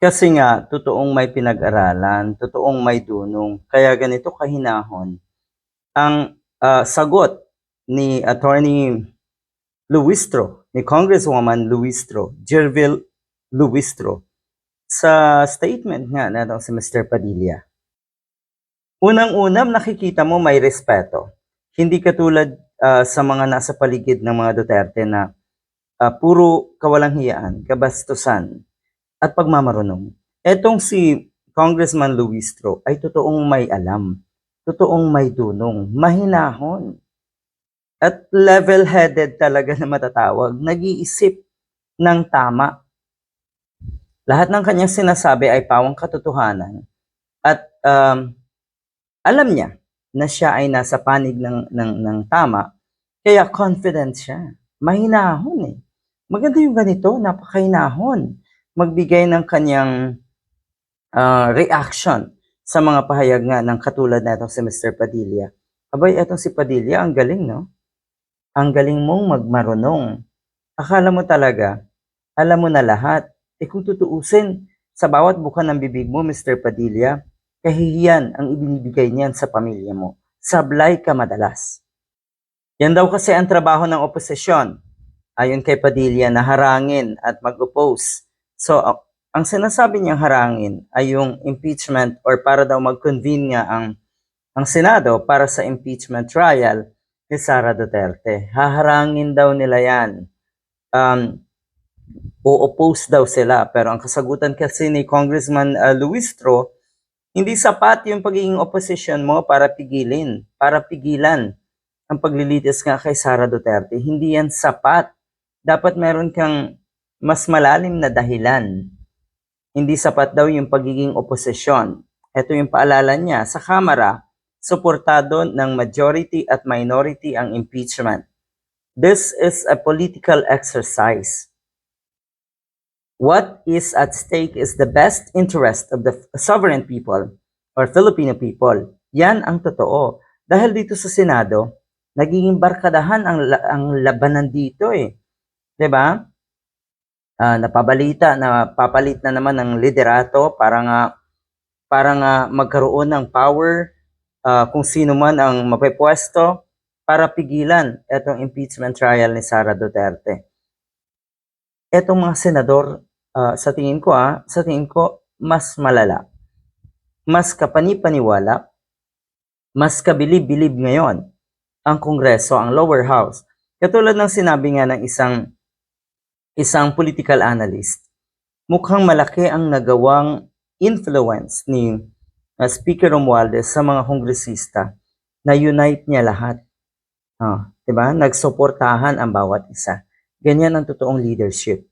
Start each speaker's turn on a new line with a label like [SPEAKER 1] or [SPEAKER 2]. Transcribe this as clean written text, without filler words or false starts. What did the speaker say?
[SPEAKER 1] Kasi nga totoong may pinag-aralan, totoong may dunong, kaya ganito kahinahon ang, sagot ni Attorney Luistro, ni Congresswoman Luistro, Jervil Luistro, sa statement nga netong si Mr. Padilla. Unang-una nakikita mo may respeto. Hindi katulad, sa mga nasa paligid ng mga Duterte na, puro kawalang hiyaan, kabastusan, at pagmamarunong. Etong si Congressman Luistro ay totoong may alam, totoong may dunong, mahinahon, at level-headed talaga na matatawag, nag-iisip ng tama. Lahat ng kanyang sinasabi ay pawang katotohanan at alam niya na siya ay nasa panig ng tama, kaya confident siya. Mahinahon eh. Maganda yung ganito, napakahinahon. Magbigay ng kanyang reaction sa mga pahayag nga ng katulad na itong si Mr. Padilla. Abay, etong si Padilla, ang galing, no? Ang galing mong magmarunong. Akala mo talaga, alam mo na lahat. Kung tutuusin, sa bawat buka ng bibig mo, Mr. Padilla, kahihiyan ang ibinibigay niyan sa pamilya mo. Sablay ka madalas. Yan daw kasi ang trabaho ng oposisyon. Ayon kay Padilla na harangin at mag-oppose. So, ang sinasabi niyang harangin ay yung impeachment or para daw mag-convene nga ang Senado para sa impeachment trial ni Sara Duterte. Haharangin daw nila yan. O-oppose daw sila. Pero ang kasagutan kasi ni Congressman Luistro, hindi sapat yung pagiging opposition mo para pigilan ang paglilitis nga kay Sara Duterte. Hindi yan sapat. Dapat meron kang mas malalim na dahilan. Hindi sapat daw yung pagiging oposisyon. Ito yung paalala niya sa Kamara, suportado ng majority at minority ang impeachment. This is a political exercise. What is at stake is the best interest of the sovereign people or Filipino people. Yan ang totoo. Dahil dito sa Senado, nagiging barkadahan ang labanan dito eh. 'Di ba? Napabalita na papalit na naman ng liderato para nga magkaroon ng power kung sino man ang mapepwesto para pigilan itong impeachment trial ni Sara Duterte. Etong mga senador, sa tingin ko mas malala, mas kapani-paniwala, mas kabilib-bilib ngayon ang Kongreso, ang lower house. Katulad ng sinabi nga ng isang political analyst, mukhang malaki ang nagawang influence ni Speaker Romualdez sa mga kongresista na unite niya lahat. 'Di ba? Nagsuportahan ang bawat isa. Ganyan ang totoong leadership.